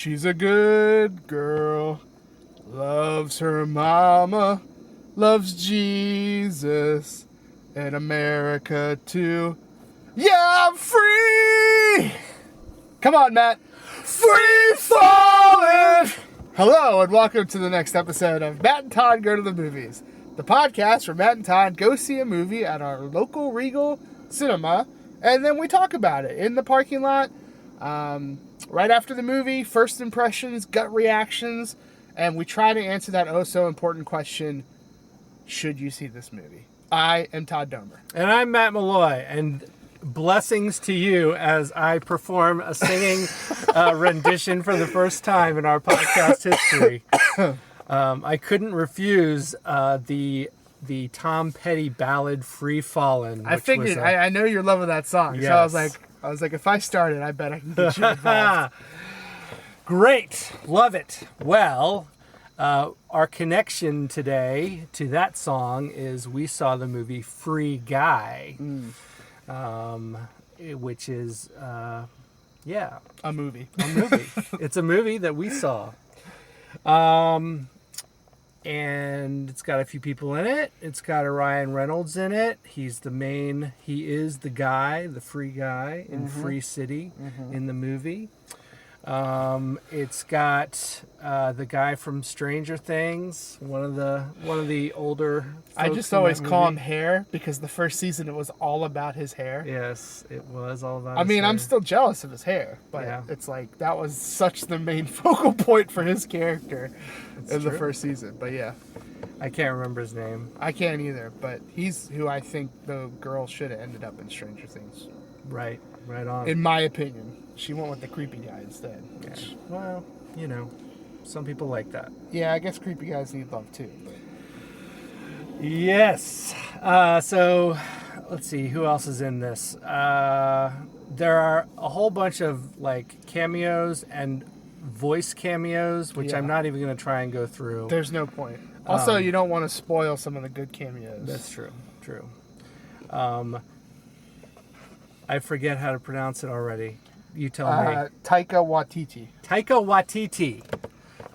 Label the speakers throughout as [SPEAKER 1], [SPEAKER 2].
[SPEAKER 1] She's a good girl, loves her mama, loves Jesus, and America too. Yeah, I'm free! Come on, Matt. Free falling! Hello, and welcome to the next episode of Matt and Todd Go to the Movies, the podcast where Matt and Todd go see a movie at our local Regal cinema, and then we talk about it in the parking lot, right after the movie, first impressions, gut reactions, and we try to answer that oh-so-important question, should you see this movie? I am Todd Domer.
[SPEAKER 2] And I'm Matt Malloy, and blessings to you as I perform a singing rendition for the first time in our podcast history. I couldn't refuse the Tom Petty ballad "Free Fallin'."
[SPEAKER 1] I figured. I know you're loving that song,
[SPEAKER 2] yes.
[SPEAKER 1] So I was like, if I started, I bet I can get you involved.
[SPEAKER 2] Great, love it. Well, our connection today to that song is we saw the movie Free Guy. Which is,
[SPEAKER 1] a movie.
[SPEAKER 2] It's a movie that we saw. And it's got a few people in it. It's got a Ryan Reynolds in it. He is the guy, the free guy in Free City in the movie. It's got the guy from Stranger Things, one of the older folks.
[SPEAKER 1] I just always call him Hair because the first season it was all about his hair.
[SPEAKER 2] Yes, it was all about.
[SPEAKER 1] I mean, I'm still jealous of his hair, but It's like that was such the main focal point for his character in the first season. But yeah,
[SPEAKER 2] I can't remember his name.
[SPEAKER 1] I can't either, but he's who I think the girl should have ended up in Stranger Things.
[SPEAKER 2] Right on.
[SPEAKER 1] In my opinion. She went with the creepy guy instead.
[SPEAKER 2] Which, well, some people like that.
[SPEAKER 1] Yeah, I guess creepy guys need love too. But.
[SPEAKER 2] Yes. So, let's see. Who else is in this? There are a whole bunch of, cameos and voice cameos, which I'm not even going to try and go through.
[SPEAKER 1] There's no point. Also, you don't want to spoil some of the good cameos.
[SPEAKER 2] That's true. I forget how to pronounce it already. You tell me.
[SPEAKER 1] Taika Waititi.
[SPEAKER 2] Taika Waititi.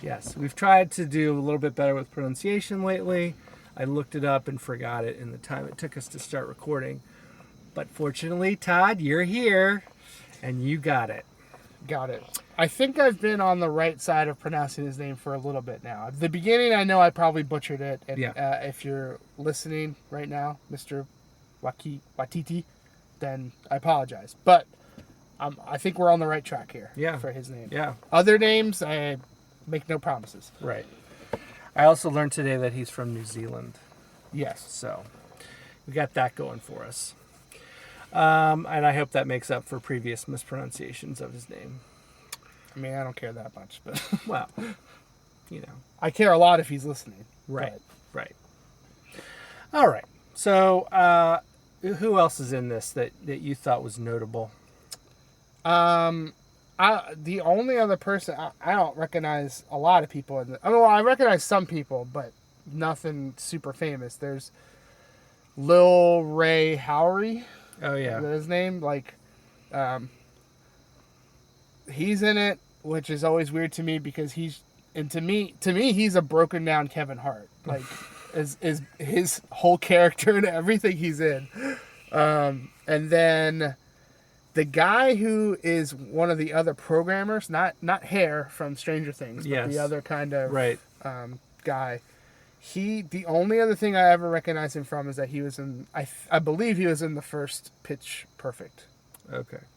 [SPEAKER 2] Yes, we've tried to do a little bit better with pronunciation lately. I looked it up and forgot it in the time it took us to start recording. But fortunately, Todd, you're here, and you got it.
[SPEAKER 1] Got it. I think I've been on the right side of pronouncing his name for a little bit now. At the beginning, I know I probably butchered it. And if you're listening right now, Mr. Waititi, then I apologize. But I think we're on the right track here for his name.
[SPEAKER 2] Yeah.
[SPEAKER 1] Other names, I make no promises.
[SPEAKER 2] Right. I also learned today that he's from New Zealand.
[SPEAKER 1] Yes.
[SPEAKER 2] So we got that going for us. And I hope that makes up for previous mispronunciations of his name.
[SPEAKER 1] I mean, I don't care that much, but...
[SPEAKER 2] Well,
[SPEAKER 1] I care a lot if he's listening.
[SPEAKER 2] Right. All right. So, who else is in this that you thought was notable?
[SPEAKER 1] The only other person I don't recognize a lot of people in I recognize some people, but nothing super famous. There's Lil Ray Howery.
[SPEAKER 2] Oh yeah,
[SPEAKER 1] is that his name? He's in it, which is always weird to me because to me he's a broken down Kevin Hart. is his whole character and everything he's in. And then the guy who is one of the other programmers, not Hair from Stranger Things, but the other kind of guy. The only other thing I ever recognize him from is that he was in, I believe he was in the first Pitch Perfect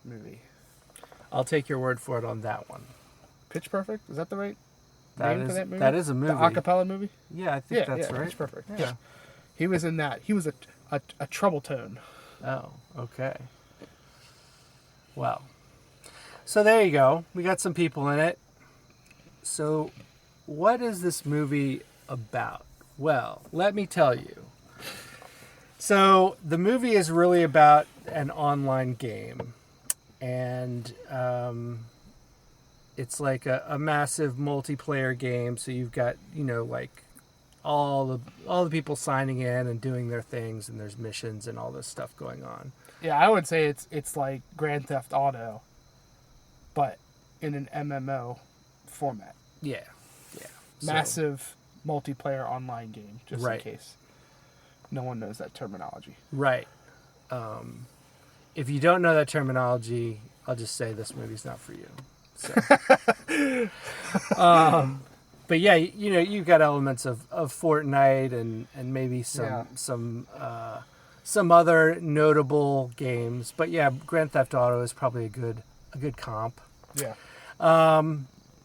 [SPEAKER 1] movie.
[SPEAKER 2] I'll take your word for it on that one.
[SPEAKER 1] Pitch Perfect? Is that the right name for that movie?
[SPEAKER 2] That is a movie.
[SPEAKER 1] The acapella movie?
[SPEAKER 2] Yeah, I think that's right.
[SPEAKER 1] Pitch Perfect. Yeah. He was in that. He was a trouble tone.
[SPEAKER 2] Oh, okay. Well, so there you go. We got some people in it. So what is this movie about? Well, let me tell you. So the movie is really about an online game. And it's like a massive multiplayer game. So you've got, all the people signing in and doing their things, and there's missions and all this stuff going on.
[SPEAKER 1] Yeah, I would say it's like Grand Theft Auto, but in an MMO format.
[SPEAKER 2] Yeah.
[SPEAKER 1] Massive multiplayer online game, just
[SPEAKER 2] Right.
[SPEAKER 1] in case no one knows that terminology.
[SPEAKER 2] Right. If you don't know that terminology, I'll just say this movie's not for you. So, but yeah, you've got elements of Fortnite and maybe some other notable games. But yeah, Grand Theft Auto is probably a good comp.
[SPEAKER 1] Yeah.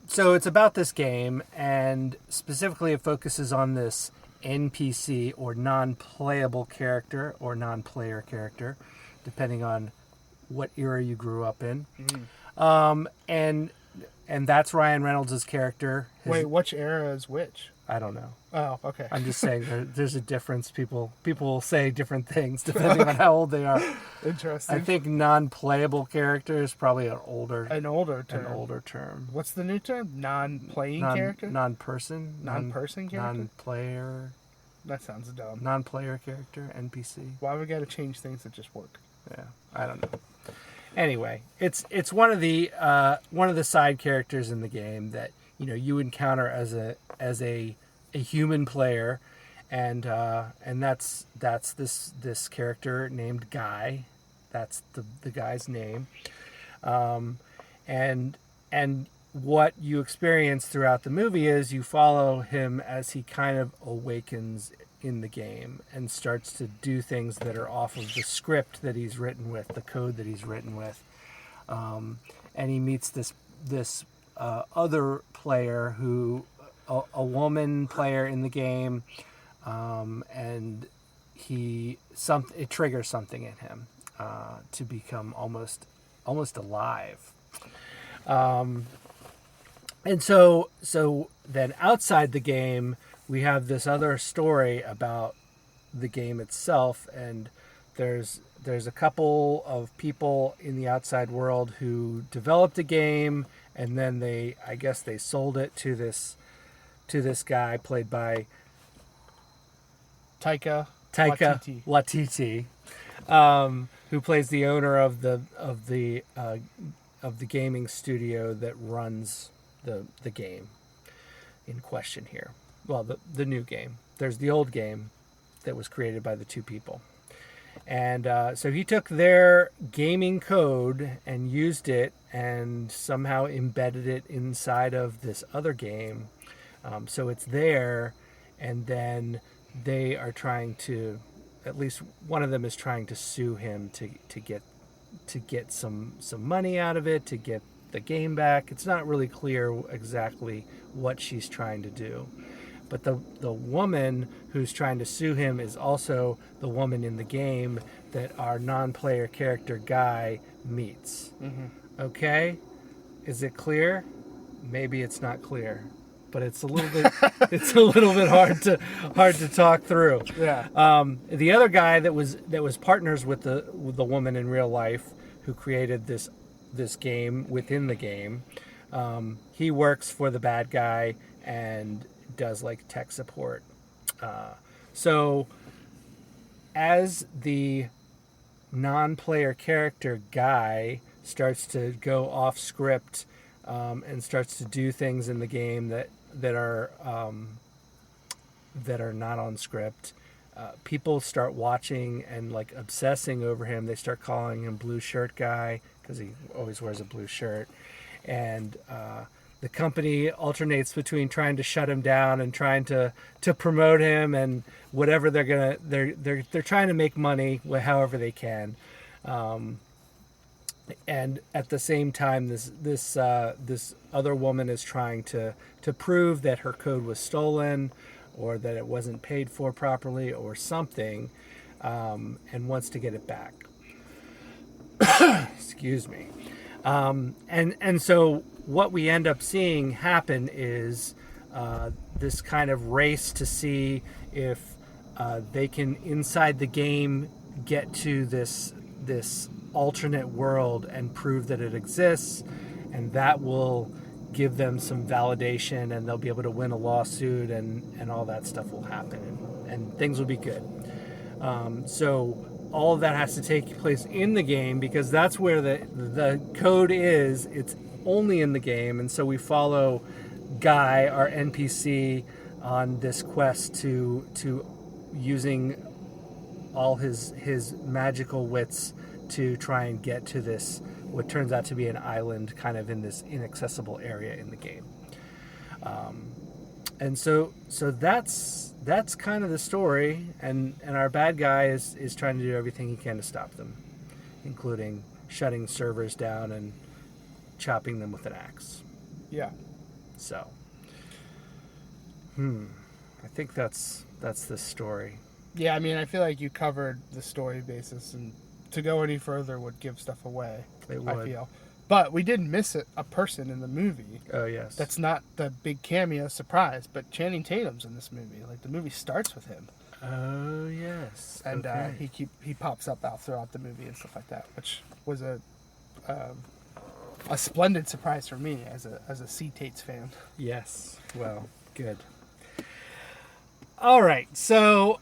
[SPEAKER 2] So it's about this game, and specifically it focuses on this NPC or non-playable character or non-player character, depending on what era you grew up in. And that's Ryan Reynolds' character.
[SPEAKER 1] Wait, which era is which?
[SPEAKER 2] I don't know.
[SPEAKER 1] Oh, okay.
[SPEAKER 2] I'm just saying there's a difference. People will say different things depending on how old they are.
[SPEAKER 1] Interesting.
[SPEAKER 2] I think non-playable character is probably an older term.
[SPEAKER 1] What's the new term? Non-playing character?
[SPEAKER 2] Non-person.
[SPEAKER 1] Non-person character?
[SPEAKER 2] Non-player.
[SPEAKER 1] That sounds dumb.
[SPEAKER 2] Non-player character, NPC.
[SPEAKER 1] Why we got to change things that just work?
[SPEAKER 2] Yeah, I don't know. Anyway, it's one of the side characters in the game that you encounter as a human player, and that's this character named Guy. That's the guy's name, and what you experience throughout the movie is you follow him as he kind of awakens in the game and starts to do things that are off of the script that he's written with, the code that he's written with, and he meets this other player a woman player in the game, and it triggers something in him to become almost alive. And so then outside the game, we have this other story about the game itself, and there's a couple of people in the outside world who developed a game, and then they sold it to this guy played by
[SPEAKER 1] Taika
[SPEAKER 2] Waititi, who plays the owner of the gaming studio that runs the game in question here. Well, the new game. There's the old game that was created by the two people. And so he took their gaming code and used it and somehow embedded it inside of this other game. So it's there, and then they are trying to, at least one of them is trying to sue him to get some money out of it, to get the game back. It's not really clear exactly what she's trying to do. But the woman who's trying to sue him is also the woman in the game that our non-player character Guy meets. Mm-hmm. Okay? Is it clear? Maybe it's not clear, but it's a little bit hard to talk through.
[SPEAKER 1] Yeah.
[SPEAKER 2] The other guy that was partners with the woman in real life who created this game within the game, he works for the bad guy and does like tech support. So as the non-player character Guy starts to go off script and starts to do things in the game that are not on script, people start watching and like obsessing over him. They start calling him Blue Shirt Guy because he always wears a blue shirt, and the company alternates between trying to shut him down and trying to promote him, and whatever they're trying to make money however they can, and at the same time this other woman is trying to prove that her code was stolen or that it wasn't paid for properly or something, and wants to get it back. Excuse me. And so what we end up seeing happen is this kind of race to see if they can, inside the game, get to this alternate world and prove that it exists, and that will give them some validation, and they'll be able to win a lawsuit, and all that stuff will happen, and things will be good. So all of that has to take place in the game, because that's where the code is. It's only in the game, and so we follow Guy, our NPC, on this quest to using all his magical wits to try and get to this, what turns out to be an island kind of in this inaccessible area in the game. And so that's kind of the story, and our bad guy is trying to do everything he can to stop them, including shutting servers down and chopping them with an axe.
[SPEAKER 1] Yeah.
[SPEAKER 2] So, I think that's the story.
[SPEAKER 1] Yeah, I mean, I feel like you covered the story basis, and to go any further would give stuff away.
[SPEAKER 2] It would.
[SPEAKER 1] I feel. But we did miss a person in the movie.
[SPEAKER 2] Oh, yes.
[SPEAKER 1] That's not the big cameo surprise, but Channing Tatum's in this movie. Like, the movie starts with him.
[SPEAKER 2] Oh, yes.
[SPEAKER 1] And
[SPEAKER 2] okay.
[SPEAKER 1] he pops up out throughout the movie and stuff like that, which was a splendid surprise for me as a C. Tates fan.
[SPEAKER 2] Yes. Well, good. All right. So,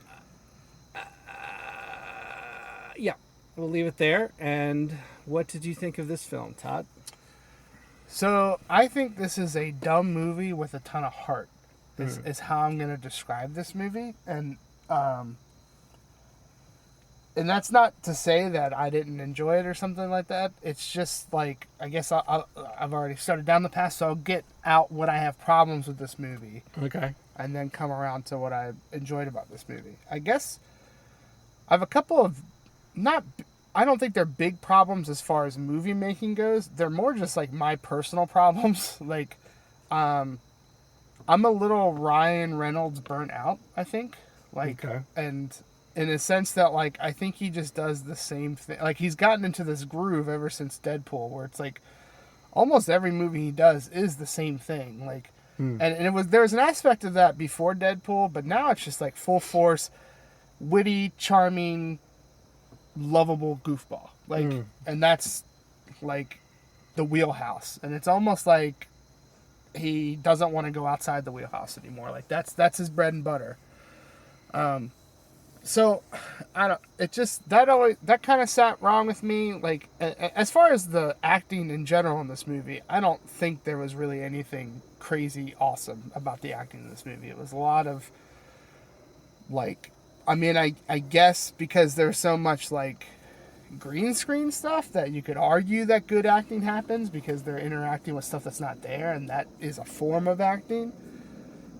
[SPEAKER 2] yeah, we'll leave it there. And what did you think of this film, Todd?
[SPEAKER 1] So I think this is a dumb movie with a ton of heart. Is how I'm going to describe this movie, and that's not to say that I didn't enjoy it or something like that. It's just like, I guess I've already started down the path, so I'll get out what I have problems with this movie.
[SPEAKER 2] Okay.
[SPEAKER 1] And then come around to what I enjoyed about this movie. I guess I have a couple of I don't think they're big problems as far as movie making goes. They're more just like my personal problems. Like, I'm a little Ryan Reynolds burnt out, I think. Like,
[SPEAKER 2] okay.
[SPEAKER 1] And in a sense that, like, I think he just does the same thing. Like, he's gotten into this groove ever since Deadpool, where it's like almost every movie he does is the same thing. Like, and there was an aspect of that before Deadpool, but now it's just like full force, witty, charming, lovable goofball. Like, and that's like the wheelhouse. And it's almost like he doesn't want to go outside the wheelhouse anymore. Like, that's his bread and butter. So that kind of sat wrong with me. Like, as far as the acting in general in this movie, I don't think there was really anything crazy awesome about the acting in this movie. It was a lot of, like, I mean, I guess because there's so much, like, green screen stuff that you could argue that good acting happens because they're interacting with stuff that's not there, and that is a form of acting.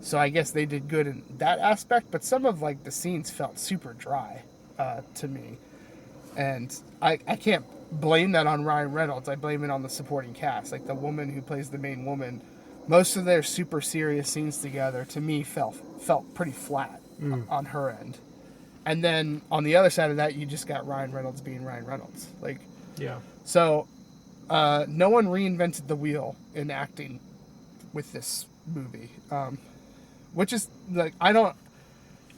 [SPEAKER 1] So I guess they did good in that aspect, but some of, like, the scenes felt super dry to me. And I can't blame that on Ryan Reynolds. I blame it on the supporting cast. Like, the woman who plays the main woman, most of their super serious scenes together, to me, felt pretty flat on her end. And then on the other side of that, you just got Ryan Reynolds being Ryan Reynolds. Like,
[SPEAKER 2] yeah.
[SPEAKER 1] So no one reinvented the wheel in acting with this movie. Which is, like,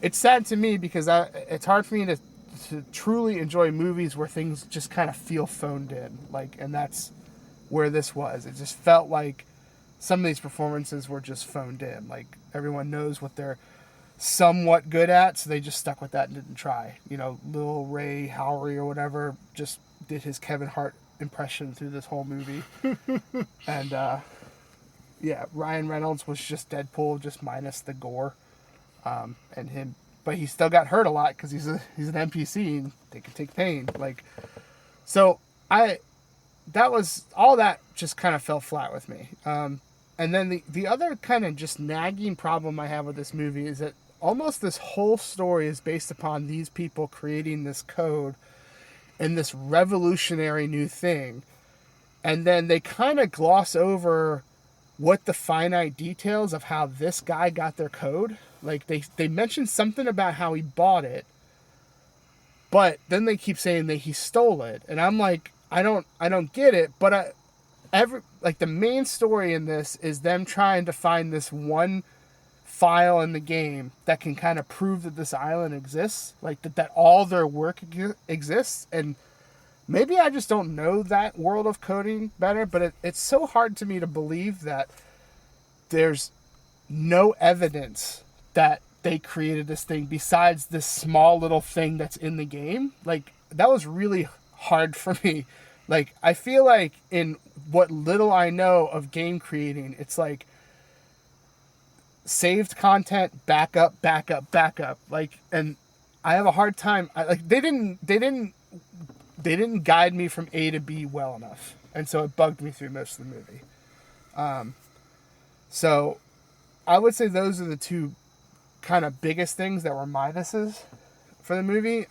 [SPEAKER 1] it's sad to me because it's hard for me to truly enjoy movies where things just kind of feel phoned in. Like, and that's where this was. It just felt like some of these performances were just phoned in. Like, everyone knows what they're somewhat good at, so they just stuck with that and didn't try. You know, Lil Ray Howery or whatever just did his Kevin Hart impression through this whole movie. And, yeah, Ryan Reynolds was just Deadpool, just minus the gore, and him. But he still got hurt a lot because he's an NPC and they can take pain. Like, so that was all that just kind of fell flat with me. And then the other kind of just nagging problem I have with this movie is that almost this whole story is based upon these people creating this code and this revolutionary new thing, and then they kind of gloss over what the finite details of how this guy got their code. Like, they mentioned something about how he bought it, but then they keep saying that he stole it, and I'm like, I don't get it. But the main story in this is them trying to find this one file in the game that can kind of prove that this island exists, like that all their work exists. And maybe I just don't know that world of coding better, but it's so hard to me to believe that there's no evidence that they created this thing besides this small little thing that's in the game. Like, that was really hard for me. Like, I feel like in what little I know of game creating, it's like saved content, backup, backup, backup. Like, and I have a hard time. They didn't guide me from A to B well enough, and so it bugged me through most of the movie. So I would say those are the two kind of biggest things that were minuses for the movie.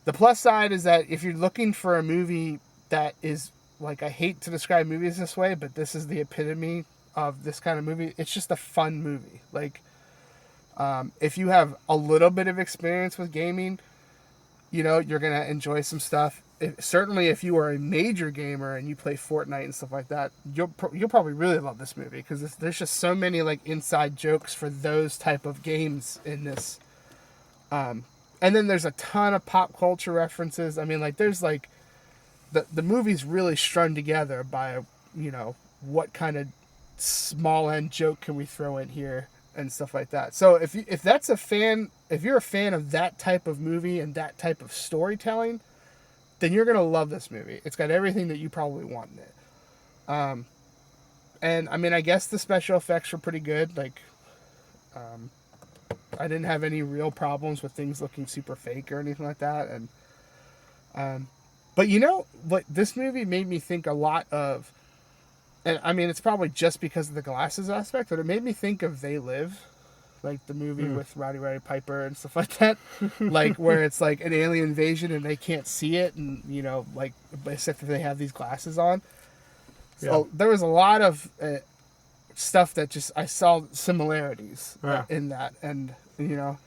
[SPEAKER 1] The plus side is that if you're looking for a movie that is, like, I hate to describe movies this way, but this is the epitome of this kind of movie. It's just a fun movie. Like, if you have a little bit of experience with gaming, you know, you're going to enjoy some stuff. Certainly if you are a major gamer and you play Fortnite and stuff like that, you'll probably really love this movie, because there's just so many, like, inside jokes for those type of games in this. And then there's a ton of pop culture references. I mean, like, there's, like, the movie's really strung together by, you know, what kind of small end joke can we throw in here and stuff like that. So if you're a fan of that type of movie and that type of storytelling, then you're gonna love this movie. It's got everything that you probably want in it. And I mean, I guess the special effects were pretty good. Like, I didn't have any real problems with things looking super fake or anything like that. And but you know what, this movie made me think a lot of, and I mean, it's probably just because of the glasses aspect, but it made me think of They Live, like the movie with Roddy Piper and stuff like that. Like, where it's like an alien invasion and they can't see it, and, you know, like, except if they have these glasses on. So there was a lot of stuff that just, I saw similarities in that. And, you know,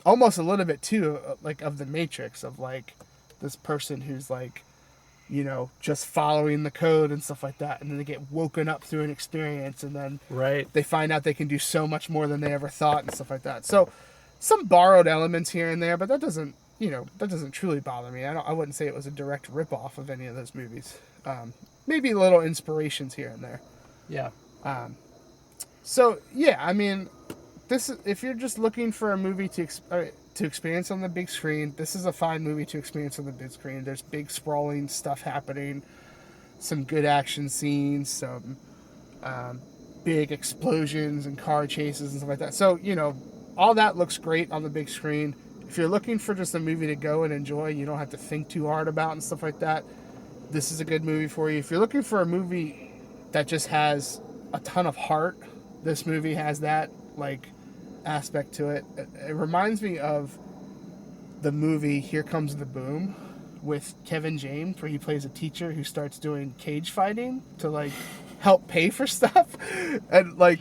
[SPEAKER 1] almost a little bit too, like, of the Matrix, of, like, this person who's, like, you know, just following the code and stuff like that, and then they get woken up through an experience, and then they find out they can do so much more than they ever thought and stuff like that. So some borrowed elements here and there, but that doesn't truly bother me. I wouldn't say it was a direct ripoff of any of those movies. Maybe little inspirations here and there.
[SPEAKER 2] Yeah.
[SPEAKER 1] So yeah, I mean, if you're just looking for a movie to experience on the big screen, this is a fine movie to experience on the big screen. There's big sprawling stuff happening, some good action scenes, some big explosions and car chases and stuff like that. So, you know, all that looks great on the big screen. If you're looking for just a movie to go and enjoy, you don't have to think too hard about and stuff like that, this is a good movie for you. If you're looking for a movie that just has a ton of heart, this movie has that, like, aspect to it. It reminds me of the movie Here Comes the Boom with Kevin James, where he plays a teacher who starts doing cage fighting to, like, help pay for stuff. And, like,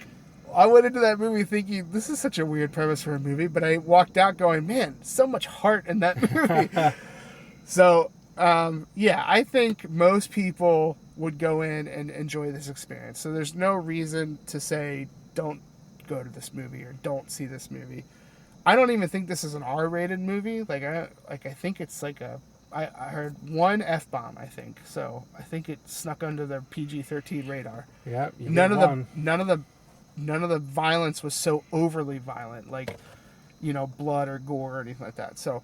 [SPEAKER 1] I went into that movie thinking, this is such a weird premise for a movie, but I walked out going, man, so much heart in that movie. So yeah, I think most people would go in and enjoy this experience. So there's no reason to say don't go to this movie or don't see this movie. I don't even think this is an R-rated movie. I think it's like I heard one F-bomb, I think. So I think it snuck under the PG-13 radar.
[SPEAKER 2] Yeah.
[SPEAKER 1] None of the violence was so overly violent, like, you know, blood or gore or anything like that. So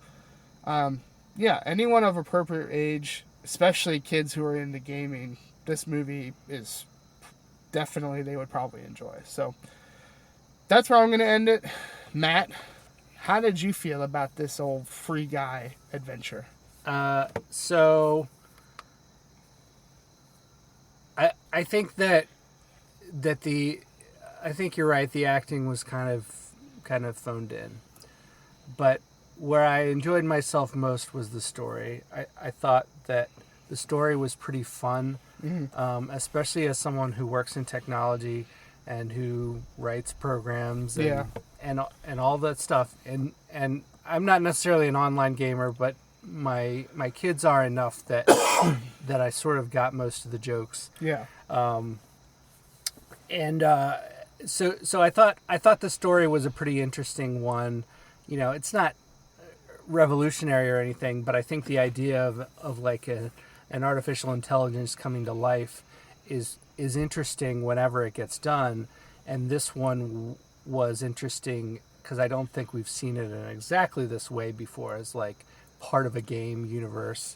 [SPEAKER 1] yeah, anyone of appropriate age, especially kids who are into gaming, this movie is definitely, they would probably enjoy. So that's where I'm going to end it. Matt, how did you feel about this old Free Guy adventure?
[SPEAKER 2] So I think I think you're right. The acting was kind of phoned in, but where I enjoyed myself most was the story. I thought that the story was pretty fun, especially as someone who works in technology and who writes programs and all that stuff. And I'm not necessarily an online gamer, but my kids are enough that that I sort of got most of the jokes.
[SPEAKER 1] Yeah.
[SPEAKER 2] So I thought the story was a pretty interesting one. You know, it's not revolutionary or anything, but I think the idea of like an artificial intelligence coming to life is interesting whenever it gets done. And this one was interesting because I don't think we've seen it in exactly this way before, as like part of a game universe.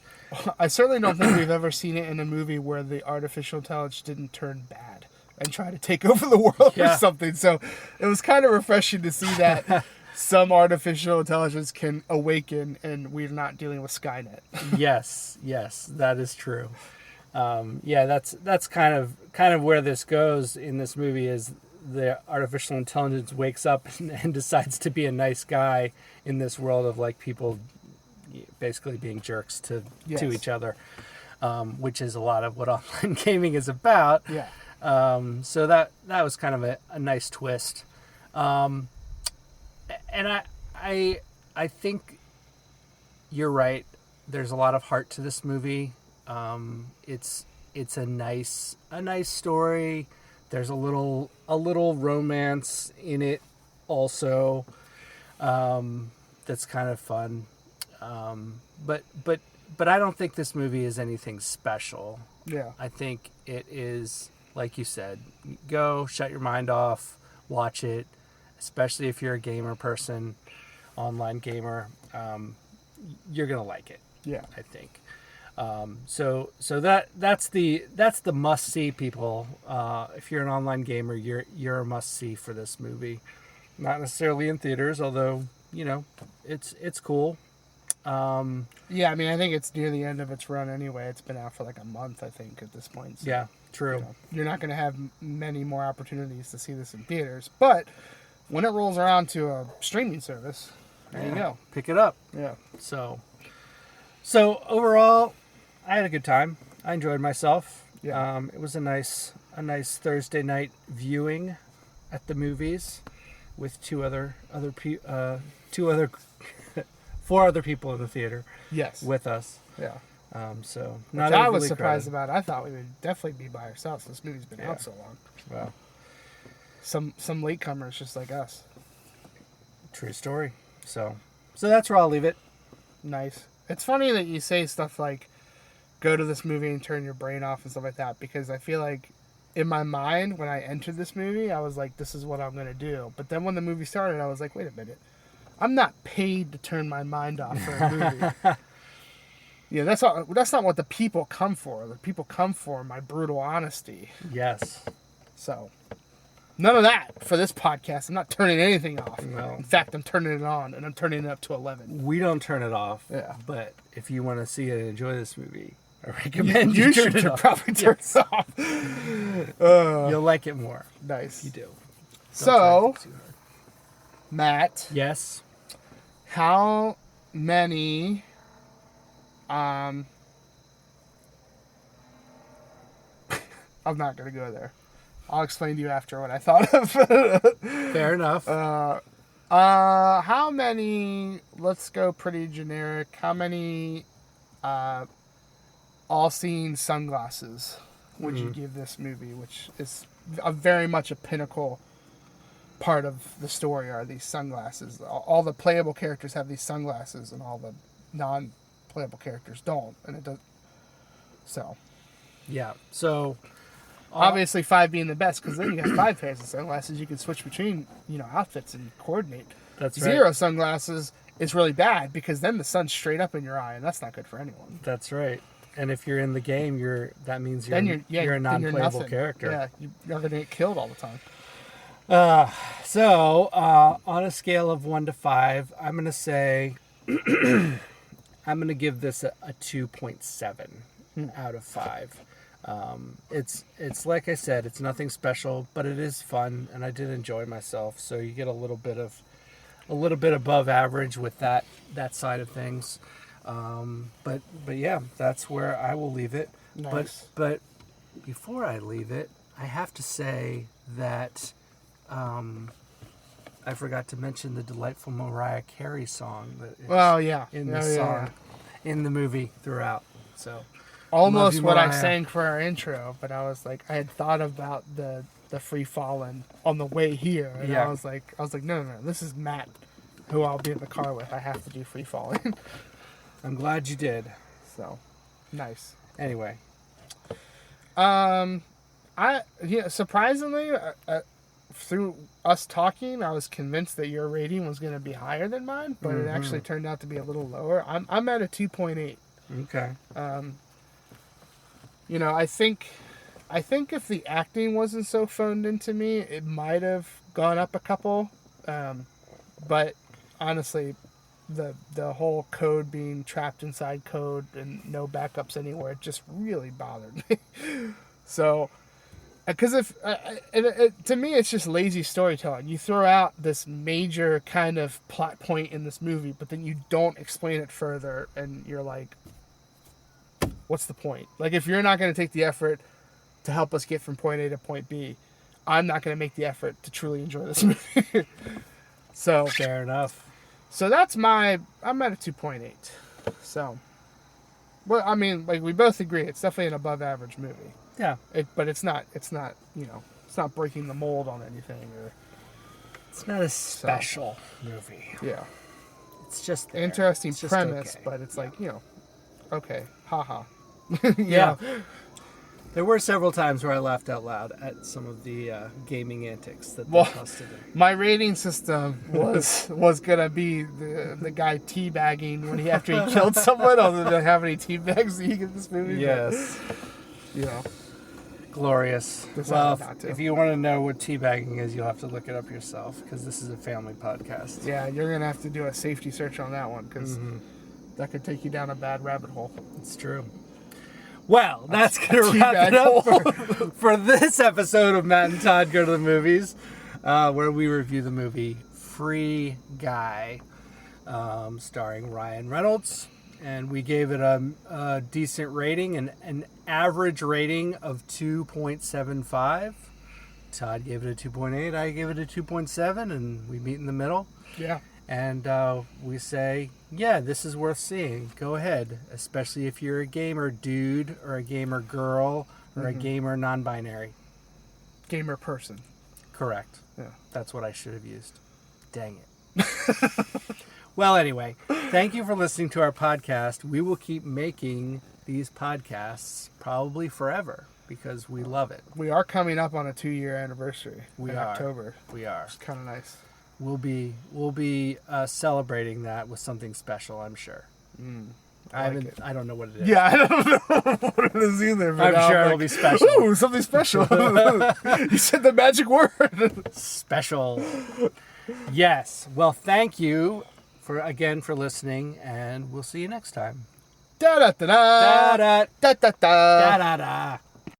[SPEAKER 1] I certainly don't think we've ever seen it in a movie where the artificial intelligence didn't turn bad and try to take over the world or something. So it was kind of refreshing to see that some artificial intelligence can awaken and we're not dealing with Skynet.
[SPEAKER 2] Yes, that is true. That's kind of where this goes in this movie is the artificial intelligence wakes up and decides to be a nice guy in this world of like people basically being jerks to each other, which is a lot of what online gaming is about.
[SPEAKER 1] Yeah.
[SPEAKER 2] So that was kind of a nice twist. And I think you're right. There's a lot of heart to this movie. It's a nice story. There's a little romance in it also. That's kind of fun. But I don't think this movie is anything special.
[SPEAKER 1] Yeah.
[SPEAKER 2] I think it is, like you said, go shut your mind off, watch it, especially if you're a gamer person, online gamer. You're gonna like it.
[SPEAKER 1] Yeah.
[SPEAKER 2] I think. So that's the must see, people. If you're an online gamer, you're a must see for this movie. Not necessarily in theaters, although it's cool.
[SPEAKER 1] Yeah, I mean, I think it's near the end of its run anyway. It's been out for like a month, I think, at this point. So,
[SPEAKER 2] yeah, true.
[SPEAKER 1] You're not going to have many more opportunities to see this in theaters. But when it rolls around to a streaming service, there you go.
[SPEAKER 2] Pick it up.
[SPEAKER 1] Yeah.
[SPEAKER 2] So overall, I had a good time. I enjoyed myself.
[SPEAKER 1] Yeah.
[SPEAKER 2] It was a nice Thursday night viewing at the movies with four other people in the theater.
[SPEAKER 1] Yes.
[SPEAKER 2] With us.
[SPEAKER 1] Yeah.
[SPEAKER 2] So
[SPEAKER 1] not I was surprised about. I thought we would definitely be by ourselves. This movie's been out so long.
[SPEAKER 2] Wow.
[SPEAKER 1] Some latecomers just like us.
[SPEAKER 2] True story. So that's where I'll leave it.
[SPEAKER 1] Nice. It's funny that you say stuff like, go to this movie and turn your brain off and stuff like that, because I feel like in my mind, when I entered this movie, I was like, this is what I'm going to do. But then when the movie started, I was like, wait a minute. I'm not paid to turn my mind off for a movie. Yeah, that's not what the people come for. The people come for my brutal honesty.
[SPEAKER 2] Yes.
[SPEAKER 1] So, none of that for this podcast. I'm not turning anything off.
[SPEAKER 2] No.
[SPEAKER 1] In fact, I'm turning it on, and I'm turning it up to 11.
[SPEAKER 2] We don't turn it off.
[SPEAKER 1] Yeah.
[SPEAKER 2] But if you want to see it and enjoy this movie, I recommend
[SPEAKER 1] you
[SPEAKER 2] turn
[SPEAKER 1] should
[SPEAKER 2] it off.
[SPEAKER 1] probably turn it off.
[SPEAKER 2] You'll like it more.
[SPEAKER 1] Nice.
[SPEAKER 2] You do.
[SPEAKER 1] So, Matt.
[SPEAKER 2] Yes.
[SPEAKER 1] How many I'm not going to go there. I'll explain to you after what I thought of.
[SPEAKER 2] Fair enough.
[SPEAKER 1] How many, let's go pretty generic, how many all-seeing sunglasses would you give this movie, which is very much a pinnacle part of the story are these sunglasses. All the playable characters have these sunglasses and all the non-playable characters don't, and it does. So
[SPEAKER 2] yeah, so
[SPEAKER 1] obviously 5 being the best, because then you have 5 pairs of sunglasses you can switch between outfits and coordinate.
[SPEAKER 2] That's right.
[SPEAKER 1] 0 sunglasses is really bad, because then the sun's straight up in your eye, and that's not good for anyone.
[SPEAKER 2] That's right. And if you're in the game, that means you're a
[SPEAKER 1] then
[SPEAKER 2] non-playable character.
[SPEAKER 1] Yeah, you're going to get killed all the time.
[SPEAKER 2] So on a scale of 1 to 5, I'm going to say I'm going to give this a 2.7 out of 5. It's like I said, it's nothing special, but it is fun, and I did enjoy myself. So you get a little bit above average with that side of things. But yeah, that's where I will leave it.
[SPEAKER 1] Nice.
[SPEAKER 2] But before I leave it, I have to say that I forgot to mention the delightful Mariah Carey song that is in the song in the movie throughout. So
[SPEAKER 1] almost what I sang for our intro, but I was like, I had thought about the Free Fallin' on the way here, and I was like, no, this is Matt, who I'll be in the car with. I have to do Free Fallin'.
[SPEAKER 2] I'm glad you did.
[SPEAKER 1] So nice.
[SPEAKER 2] Anyway,
[SPEAKER 1] surprisingly, through us talking, I was convinced that your rating was going to be higher than mine, but it actually turned out to be a little lower. I'm at a 2.8.
[SPEAKER 2] Okay.
[SPEAKER 1] You know, I think if the acting wasn't so phoned into me, it might have gone up a couple. But honestly, the whole code being trapped inside code and no backups anywhere, it just really bothered me. So, because to me, it's just lazy storytelling. You throw out this major kind of plot point in this movie, but then you don't explain it further, and you're like, what's the point? Like, if you're not going to take the effort to help us get from point A to point B, I'm not going to make the effort to truly enjoy this movie. So
[SPEAKER 2] fair enough.
[SPEAKER 1] So I'm at a 2.8. So, well, I mean, like, we both agree it's definitely an above average movie.
[SPEAKER 2] Yeah.
[SPEAKER 1] But it's not, you know, it's not breaking the mold on anything or.
[SPEAKER 2] It's not a special movie.
[SPEAKER 1] Yeah.
[SPEAKER 2] It's just there.
[SPEAKER 1] Interesting
[SPEAKER 2] It's just
[SPEAKER 1] premise,
[SPEAKER 2] okay.
[SPEAKER 1] but it's like, you know, okay, haha.
[SPEAKER 2] Yeah. There were several times where I laughed out loud at some of the gaming antics that they busted in.
[SPEAKER 1] My rating system was gonna be the guy teabagging after he killed someone, other than how many teabags do you get this movie?
[SPEAKER 2] Yes.
[SPEAKER 1] You know.
[SPEAKER 2] Glorious.
[SPEAKER 1] Well,
[SPEAKER 2] if you want to know what teabagging is, you'll have to look it up yourself, because this is a family podcast.
[SPEAKER 1] Yeah, you're going to have to do a safety search on that one, because that could take you down a bad rabbit hole.
[SPEAKER 2] It's true. Well, that's going to wrap it up for this episode of Matt and Todd Go to the Movies, where we review the movie Free Guy, starring Ryan Reynolds. And we gave it a decent rating, an average rating of 2.75. Todd gave it a 2.8. I gave it a 2.7, and we meet in the middle.
[SPEAKER 1] Yeah.
[SPEAKER 2] And we say, yeah, this is worth seeing. Go ahead, especially if you're a gamer dude or a gamer girl or a gamer non-binary.
[SPEAKER 1] Gamer person.
[SPEAKER 2] Correct.
[SPEAKER 1] Yeah.
[SPEAKER 2] That's what I should have used. Dang it. Well, anyway, thank you for listening to our podcast. We will keep making these podcasts probably forever because we love it.
[SPEAKER 1] We are coming up on a 2-year anniversary in October.
[SPEAKER 2] We are.
[SPEAKER 1] It's kind of nice.
[SPEAKER 2] We'll be celebrating that with something special, I'm sure. I don't know what it is.
[SPEAKER 1] Yeah, I don't know what it is either. But
[SPEAKER 2] I'm sure it'll be special.
[SPEAKER 1] Ooh, something special. You said the magic word.
[SPEAKER 2] Special. Yes. Well, thank you for listening, and we'll see you next time.
[SPEAKER 1] Da da da da da da da da.